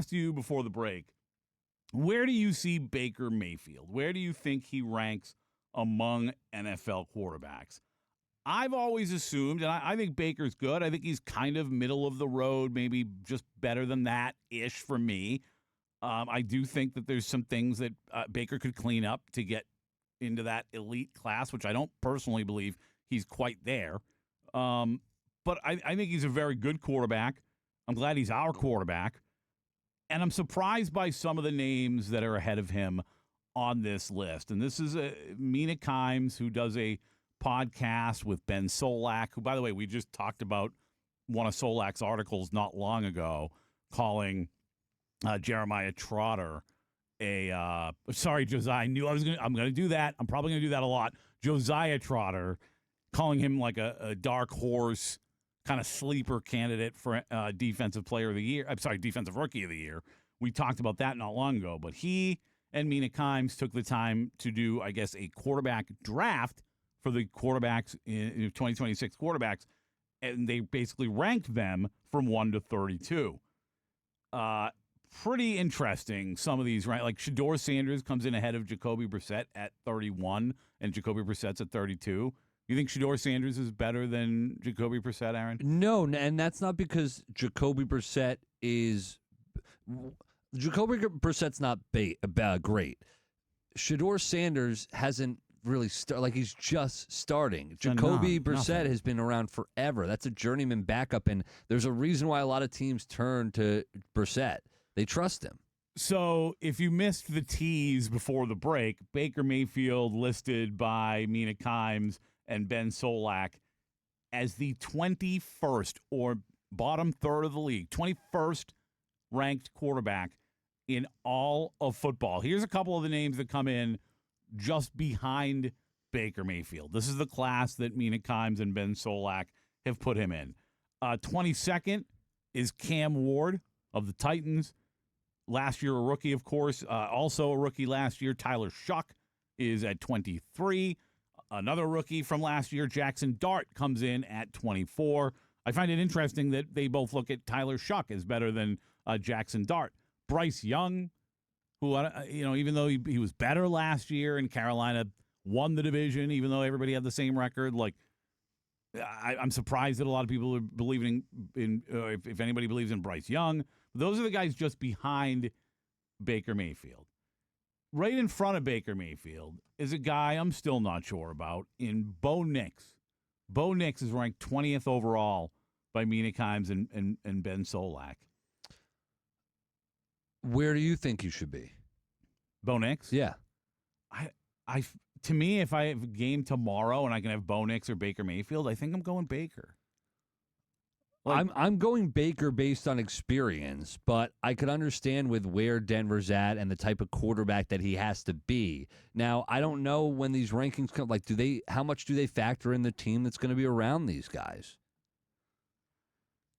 asked you before the break, where do you see Baker Mayfield? Where do you think he ranks among NFL quarterbacks? I've always assumed, and I think Baker's good. I think he's kind of middle of the road, maybe just better than that-ish for me. I do think that there's some things that Baker could clean up to get into that elite class, which I don't personally believe he's quite there. But I think he's a very good quarterback. I'm glad he's our quarterback. And I'm surprised by some of the names that are ahead of him on this list. And this is Mina Kimes, who does a podcast with Ben Solak, who, by the way, we just talked about one of Solak's articles not long ago, calling Jeremiah Trotter sorry, Josiah, I knew I'm going to do that. I'm probably going to do that a lot. Josiah Trotter, calling him like a dark horse, kind of sleeper candidate for defensive player of the year. I'm sorry, defensive rookie of the year. We talked about that not long ago, but he and Mina Kimes took the time to do, I guess, a quarterback draft for the quarterbacks in 2026 quarterbacks, and they basically ranked them from 1 to 32. Pretty interesting, some of these, right? Like Shedeur Sanders comes in ahead of Jacoby Brissett at 31, and Jacoby Brissett's at 32. You think Shedeur Sanders is better than Jacoby Brissett, Aaron? No, and that's not because Jacoby Brissett's not great. Shedeur Sanders hasn't really started. He's just starting. Jacoby Brissett has been around forever. That's a journeyman backup, and there's a reason why a lot of teams turn to Brissett. They trust him. So if you missed the tease before the break, Baker Mayfield listed by Mina Kimes and Ben Solak as the 21st or bottom third of the league, 21st ranked quarterback in all of football. Here's a couple of the names that come in just behind Baker Mayfield. This is the class that Mina Kimes and Ben Solak have put him in. 22nd is Cam Ward of the Titans. Last year, a rookie, of course. Also a rookie last year, Tyler Shuck is at 23. Another rookie from last year, Jackson Dart, comes in at 24. I find it interesting that they both look at Tyler Shuck as better than Jackson Dart. Bryce Young, who, even though he was better last year and Carolina won the division, even though everybody had the same record, I'm surprised that a lot of people are believing in if anybody believes in Bryce Young. Those are the guys just behind Baker Mayfield. Right in front of Baker Mayfield is a guy I'm still not sure about in Bo Nix. Bo Nix is ranked 20th overall by Mina Kimes and Ben Solak. Where do you think you should be? Bo Nix? Yeah. To me, if I have a game tomorrow and I can have Bo Nix or Baker Mayfield, I think I'm going Baker. I'm going Baker based on experience, but I could understand with where Denver's at and the type of quarterback that he has to be. Now, I don't know when these rankings come. How much do they factor in the team that's going to be around these guys?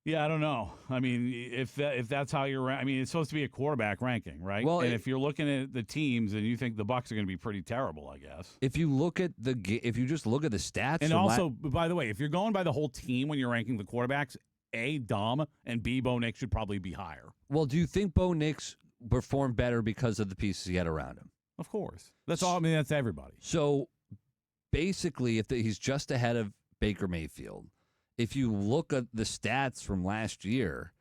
Yeah, I don't know. I mean, if that's how you're, it's supposed to be a quarterback ranking, right? Well, and if you're looking at the teams and you think the Bucs are going to be pretty terrible, I guess. If you just look at the stats, and also, by the way, if you're going by the whole team when you're ranking the quarterbacks, A, Dom, and B, Bo Nix should probably be higher. Well, do you think Bo Nix performed better because of the pieces he had around him? Of course. That's all. That's everybody. So basically, he's just ahead of Baker Mayfield. If you look at the stats from last year,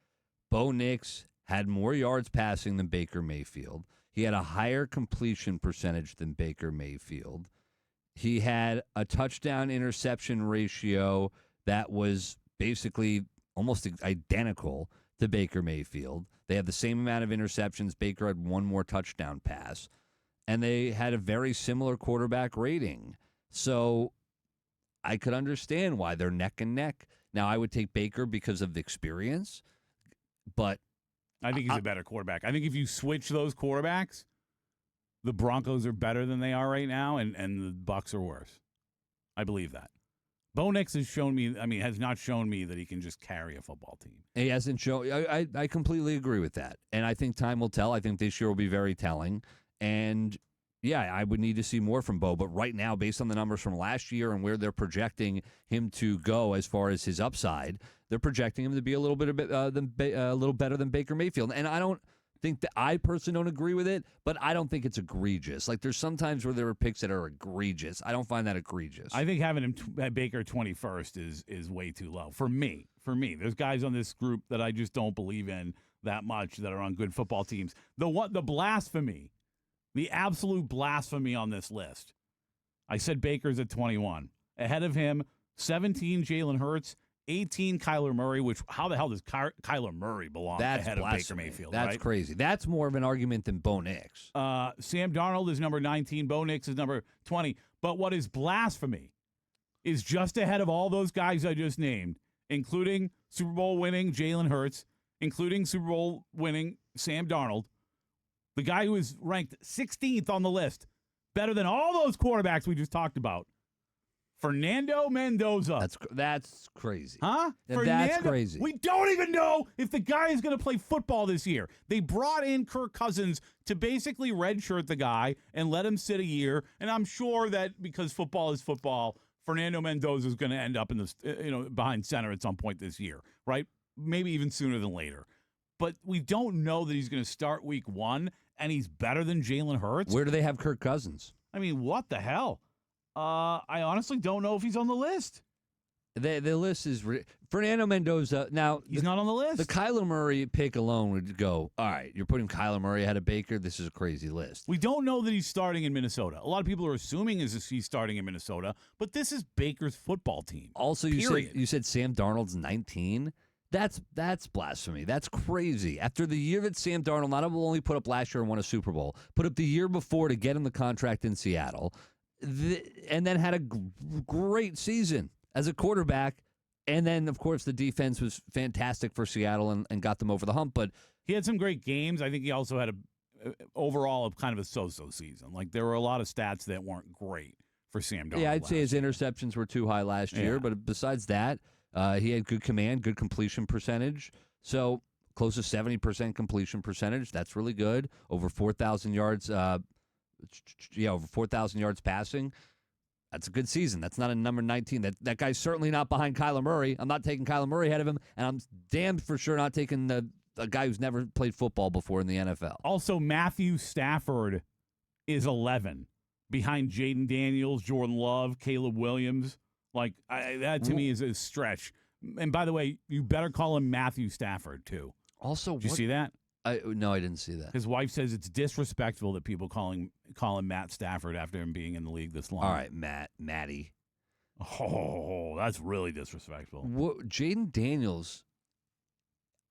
Bo Nix had more yards passing than Baker Mayfield. He had a higher completion percentage than Baker Mayfield. He had a touchdown-interception ratio that was basically almost identical to Baker Mayfield. They had the same amount of interceptions. Baker had one more touchdown pass. And they had a very similar quarterback rating. So I could understand why they're neck and neck. Now, I would take Baker because of the experience, but I think he's a better quarterback. I think if you switch those quarterbacks, the Broncos are better than they are right now, and the Bucs are worse. I believe that. Bo Nix has not shown me that he can just carry a football team. He hasn't shown. I completely agree with that, and I think time will tell. I think this year will be very telling, and yeah, I would need to see more from Bo. But right now, based on the numbers from last year and where they're projecting him to go as far as his upside, they're projecting him to be a little better than Baker Mayfield. And I don't think that I personally don't agree with it, but I don't think it's egregious. Like there's sometimes where there are picks that are egregious. I don't find that egregious. I think having him Baker 21st is way too low for me. There's guys on this group that I just don't believe in that much that are on good football teams. The blasphemy, the absolute blasphemy on this list. I said Baker's at 21. Ahead of him, 17 Jalen Hurts, 18 Kyler Murray, which how the hell does Kyler Murray belong ahead of Baker Mayfield? That's right? crazy. That's more of an argument than Bo Nix. Sam Darnold is number 19. Bo Nix is number 20. But what is blasphemy is just ahead of all those guys I just named, including Super Bowl winning Jalen Hurts, including Super Bowl winning Sam Darnold, the guy who is ranked 16th on the list, better than all those quarterbacks we just talked about. Fernando Mendoza. That's crazy. Huh? That's crazy. We don't even know if the guy is going to play football this year. They brought in Kirk Cousins to basically redshirt the guy and let him sit a year. And I'm sure that because football is football, Fernando Mendoza is going to end up in the behind center at some point this year, right? Maybe even sooner than later. But we don't know that he's going to start week 1 and he's better than Jalen Hurts. Where do they have Kirk Cousins? I mean, what the hell? I honestly don't know if he's on the list. The list is Fernando Mendoza. Now he's not on the list. The Kyler Murray pick alone would go, all right, you're putting Kyler Murray ahead of Baker. This is a crazy list. We don't know that he's starting in Minnesota. A lot of people are assuming he's starting in Minnesota, but this is Baker's football team. Also, you said Sam Darnold's 19. That's blasphemy. That's crazy. After the year that Sam Darnold not only put up last year and won a Super Bowl, put up the year before to get him the contract in Seattle, and then had a great season as a quarterback. And then, of course, the defense was fantastic for Seattle and got them over the hump. But he had some great games. I think he also had overall kind of a so-so season. Like there were a lot of stats that weren't great for Sam Darnold. Yeah, I'd say his interceptions were too high last year. But besides that, he had good command, good completion percentage. So close to 70% completion percentage. That's really good. Over 4,000 yards. Over 4,000 yards passing. That's a good season. That's not a number 19. That guy's certainly not behind Kyler Murray. I'm not taking Kyler Murray ahead of him, and I'm damned for sure not taking a guy who's never played football before in the NFL. Also, Matthew Stafford is 11, behind Jaden Daniels, Jordan Love, Caleb Williams. Like, that to me is a stretch. And by the way, you better call him Matthew Stafford, too. Also, did you see that? No, I didn't see that. His wife says it's disrespectful that people call him Matt Stafford after him being in the league this long. All right, Matty. Oh, that's really disrespectful. Jaden Daniels,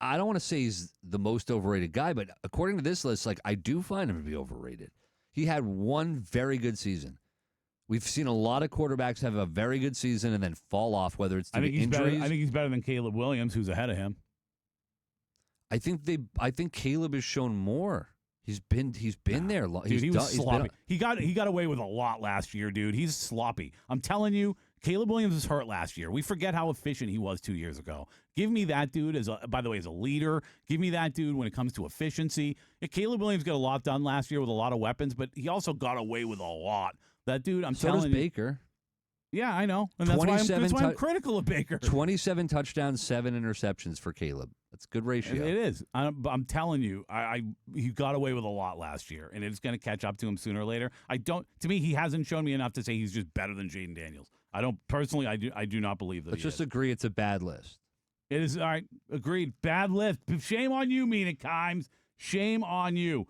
I don't want to say he's the most overrated guy, but according to this list, like I do find him to be overrated. He had one very good season. We've seen a lot of quarterbacks have a very good season and then fall off, whether it's due to injuries. I think he's better than Caleb Williams, who's ahead of him. I think Caleb has shown more. He's been there. Dude, he was sloppy. He got away with a lot last year, dude. He's sloppy. I'm telling you, Caleb Williams was hurt last year. We forget how efficient he was 2 years ago. Give me that dude as a leader. Give me that dude when it comes to efficiency. Caleb Williams got a lot done last year with a lot of weapons, but he also got away with a lot. That dude, so does Baker. Yeah, I know. And that's why I'm critical of Baker. 27 touchdowns, 7 interceptions for Caleb. That's a good ratio. It is. I'm telling you, he got away with a lot last year, and it's going to catch up to him sooner or later. To me, he hasn't shown me enough to say he's just better than Jaden Daniels. I don't personally. I do not believe that. Let's just agree it's a bad list. It is. All right, agreed. Bad list. Shame on you, Mina Kimes. Shame on you.